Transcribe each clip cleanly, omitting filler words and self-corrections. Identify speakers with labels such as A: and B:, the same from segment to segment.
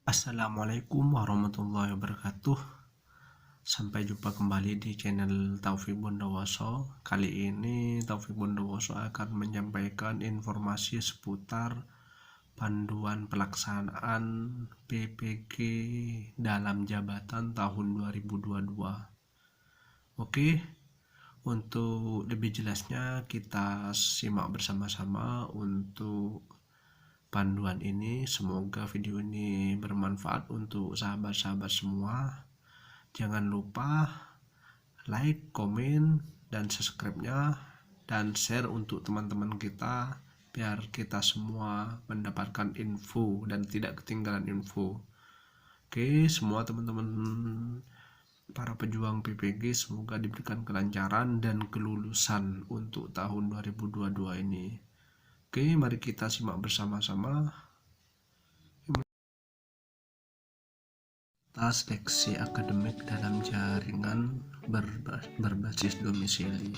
A: Assalamualaikum warahmatullahi wabarakatuh. Sampai jumpa kembali di channel Taufik Bondowoso. Kali ini Taufik Bondowoso akan menyampaikan informasi seputar panduan pelaksanaan PPG dalam jabatan tahun 2022. Oke, untuk lebih jelasnya kita simak bersama-sama untuk panduan ini. Semoga video ini bermanfaat untuk sahabat-sahabat semua. Jangan lupa like, komen, dan subscribe-nya, dan share untuk teman-teman kita biar kita semua mendapatkan info dan tidak ketinggalan info. Oke, semua teman-teman para pejuang PPG semoga diberikan kelancaran dan kelulusan untuk tahun 2022 ini. Oke, mari kita simak bersama-sama. Seleksi akademik dalam jaringan berbasis domisili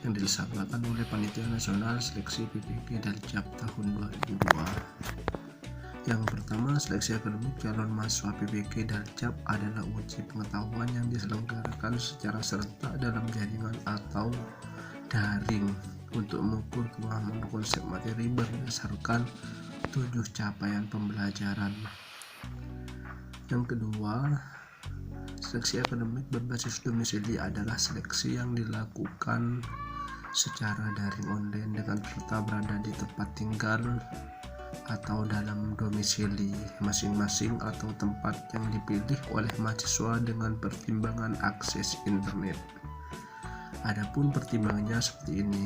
A: yang dilaksanakan oleh Panitia Nasional Seleksi PPG Daljab tahun 2002. Yang pertama, seleksi akademik calon mahasiswa PPG Daljab adalah uji pengetahuan yang diselenggarakan secara serentak dalam jaringan atau daring untuk mengukur pemahaman konsep materi berdasarkan 7 capaian pembelajaran. Yang kedua, seleksi akademik berbasis domisili adalah seleksi yang dilakukan secara daring online dengan peserta berada di tempat tinggal atau dalam domisili masing-masing atau tempat yang dipilih oleh mahasiswa dengan pertimbangan akses internet. Adapun pertimbangannya seperti ini.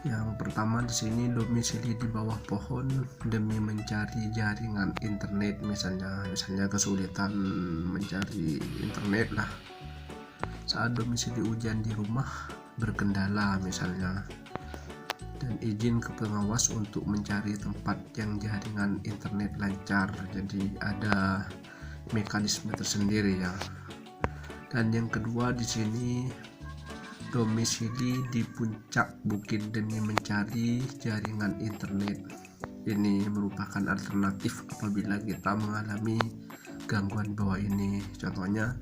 A: Yang pertama di sini domisili di bawah pohon demi mencari jaringan internet, misalnya kesulitan mencari internet lah. Saat domisili ujian di rumah berkendala misalnya, dan izin ke pengawas untuk mencari tempat yang jaringan internet lancar. Jadi ada mekanisme tersendiri ya. Dan yang kedua di sini domisili di puncak bukit demi mencari jaringan internet. Ini merupakan alternatif apabila kita mengalami gangguan bawah ini. Contohnya,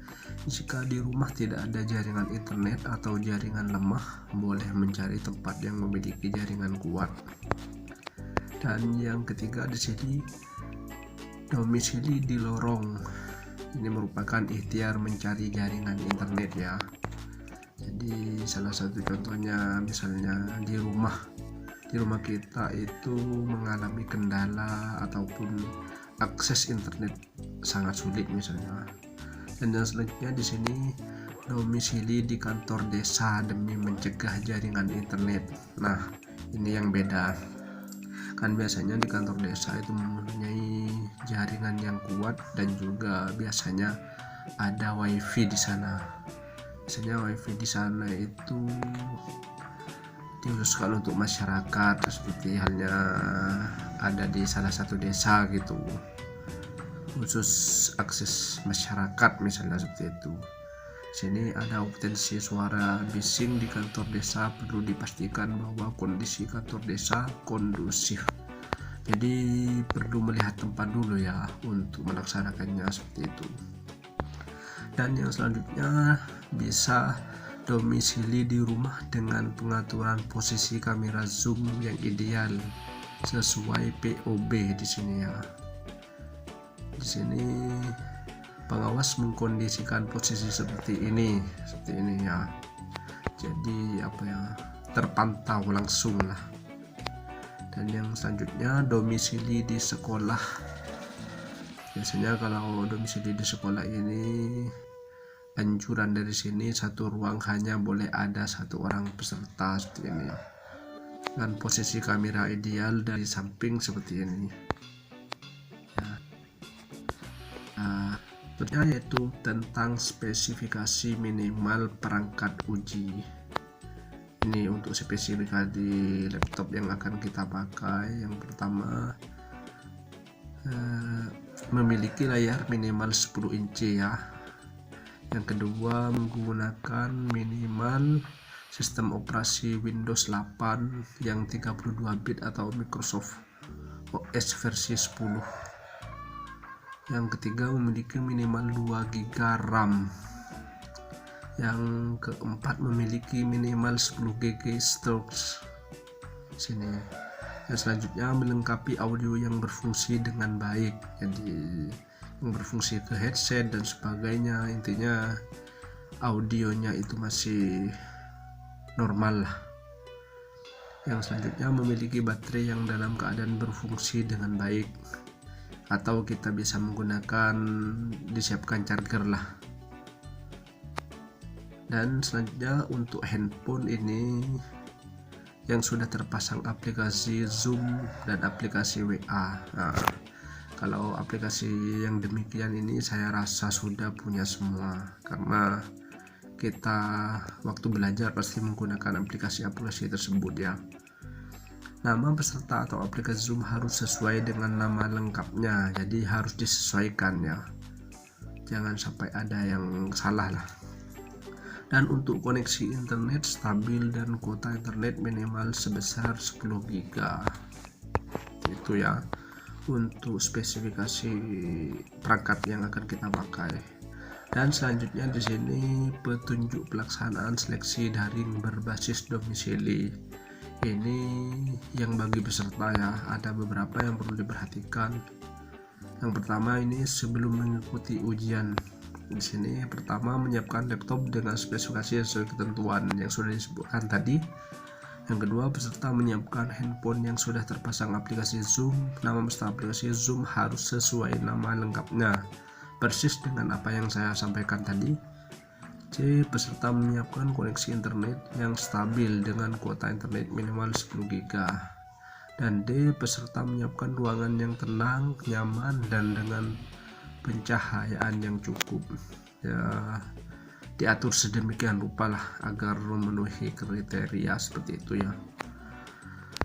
A: jika di rumah tidak ada jaringan internet atau jaringan lemah, boleh mencari tempat yang memiliki jaringan kuat. Dan yang ketiga di sini domisili di lorong. Ini merupakan ikhtiar mencari jaringan internet ya. Jadi salah satu contohnya misalnya di rumah kita itu mengalami kendala ataupun akses internet sangat sulit misalnya. Dan yang selanjutnya di sini domisili di kantor desa demi mencegah jaringan internet. Nah, ini yang beda. Kan biasanya di kantor desa itu mempunyai jaringan yang kuat dan juga biasanya ada wifi di sana. Biasanya wifi di sana itu dikhususkan untuk masyarakat, seperti halnya ada di salah satu desa gitu, khusus akses masyarakat misalnya seperti itu. Sini ada potensi suara bising di kantor desa, perlu dipastikan bahwa kondisi kantor desa kondusif. Jadi perlu melihat tempat dulu ya untuk melaksanakannya seperti itu. Dan yang selanjutnya bisa domisili di rumah dengan pengaturan posisi kamera zoom yang ideal sesuai POB di sini ya. Di sini pengawas mengkondisikan posisi seperti ini ya. Jadi terpantau langsung lah. Dan yang selanjutnya domisili di sekolah. Biasanya kalau domisili di sekolah ini anjuran dari sini satu ruang hanya boleh ada satu orang peserta seperti ini, dengan posisi kamera ideal dari samping seperti ini ya. Berikutnya yaitu tentang spesifikasi minimal perangkat uji. Ini untuk spesifikasi laptop yang akan kita pakai. Yang pertama, memiliki layar minimal 10 inci ya. Yang kedua, menggunakan minimal sistem operasi Windows 8 yang 32 bit atau Microsoft OS versi 10. Yang ketiga, memiliki minimal 2 GB RAM. Yang keempat, memiliki minimal 10 GB storage. Sini. Yang selanjutnya, melengkapi audio yang berfungsi dengan baik. Jadi yang berfungsi ke headset dan sebagainya. Intinya audionya itu masih normal lah. Yang selanjutnya, memiliki baterai yang dalam keadaan berfungsi dengan baik, atau kita bisa menggunakan disiapkan charger lah. Dan selanjutnya, untuk handphone ini yang sudah terpasang aplikasi Zoom dan aplikasi WA. Nah, kalau aplikasi yang demikian ini saya rasa sudah punya semua, karena kita waktu belajar pasti menggunakan aplikasi-aplikasi tersebut ya. Nama peserta atau aplikasi Zoom harus sesuai dengan nama lengkapnya, jadi harus disesuaikan ya, jangan sampai ada yang salah lah. Dan untuk koneksi internet stabil dan kuota internet minimal sebesar 10 GB. Itu ya untuk spesifikasi perangkat yang akan kita pakai. Dan selanjutnya di sini petunjuk pelaksanaan seleksi daring berbasis domisili. Ini yang bagi peserta ya, ada beberapa yang perlu diperhatikan. Yang pertama, ini sebelum mengikuti ujian. Di sini pertama, menyiapkan laptop dengan spesifikasi sesuai ketentuan yang sudah disebutkan tadi. Yang kedua, peserta menyiapkan handphone yang sudah terpasang aplikasi Zoom. Nama peserta aplikasi Zoom harus sesuai nama lengkapnya, persis dengan apa yang saya sampaikan tadi. C. Peserta menyiapkan koneksi internet yang stabil dengan kuota internet minimal 10 GB. Dan D. Peserta menyiapkan ruangan yang tenang, nyaman, dan dengan pencahayaan yang cukup. Ya, diatur sedemikian rupa lah agar memenuhi kriteria seperti itu ya.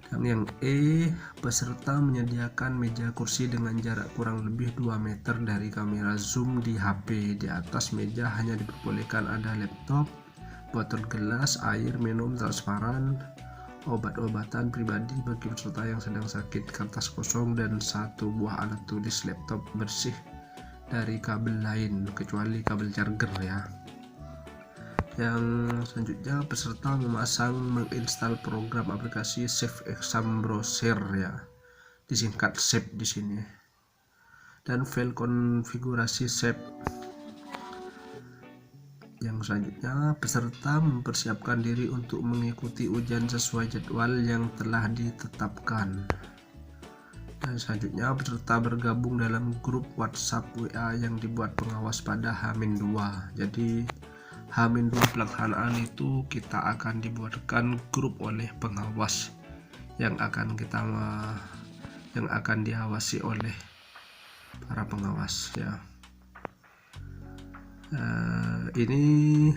A: Dan yang E, peserta menyediakan meja kursi dengan jarak kurang lebih 2 meter dari kamera Zoom di HP. Di atas meja hanya diperbolehkan ada laptop, botol gelas, air minum transparan, obat-obatan pribadi bagi peserta yang sedang sakit, kertas kosong, dan 1 buah alat tulis laptop bersih dari kabel lain kecuali kabel charger ya. Yang selanjutnya, peserta menginstal program aplikasi Save Exam Browser ya, disingkat SAP di sini, dan file konfigurasi SAP. Yang selanjutnya, peserta mempersiapkan diri untuk mengikuti ujian sesuai jadwal yang telah ditetapkan. Dan selanjutnya, peserta bergabung dalam grup WhatsApp WA yang dibuat pengawas pada H-2. Jadi H-2 pelaksanaan itu kita akan dibuatkan grup oleh pengawas yang akan diawasi oleh para pengawas ya. Ini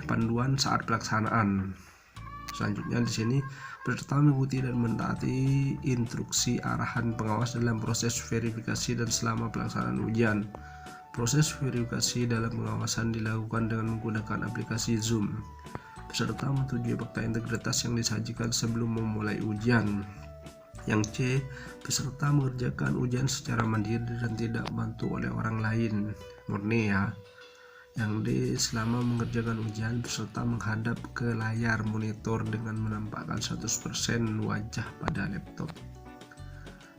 A: panduan saat pelaksanaan. Selanjutnya di sini, peserta mengikuti dan mentaati instruksi arahan pengawas dalam proses verifikasi dan selama pelaksanaan ujian. Proses verifikasi dalam pengawasan dilakukan dengan menggunakan aplikasi Zoom. Peserta menyetujui fakta integritas yang disajikan sebelum memulai ujian. Yang C, peserta mengerjakan ujian secara mandiri dan tidak dibantu oleh orang lain, murni ya. Yang D, selama mengerjakan ujian, peserta menghadap ke layar monitor dengan menampakkan 100% wajah pada laptop.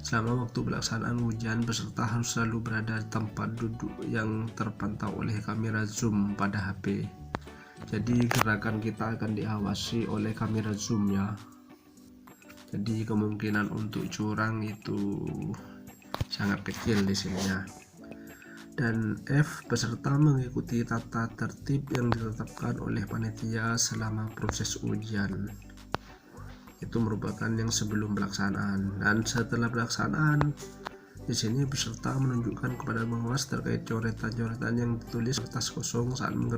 A: Selama waktu pelaksanaan ujian, peserta harus selalu berada di tempat duduk yang terpantau oleh kamera Zoom pada HP. Jadi gerakan kita akan diawasi oleh kamera Zoom ya. Jadi kemungkinan untuk curang itu sangat kecil di sini ya. Dan F, peserta mengikuti tata tertib yang ditetapkan oleh panitia selama proses ujian. Itu merupakan yang sebelum pelaksanaan. Dan setelah pelaksanaan, di sini peserta menunjukkan kepada pengawas terkait coretan-coretan yang ditulis kertas kosong saat mengerjakan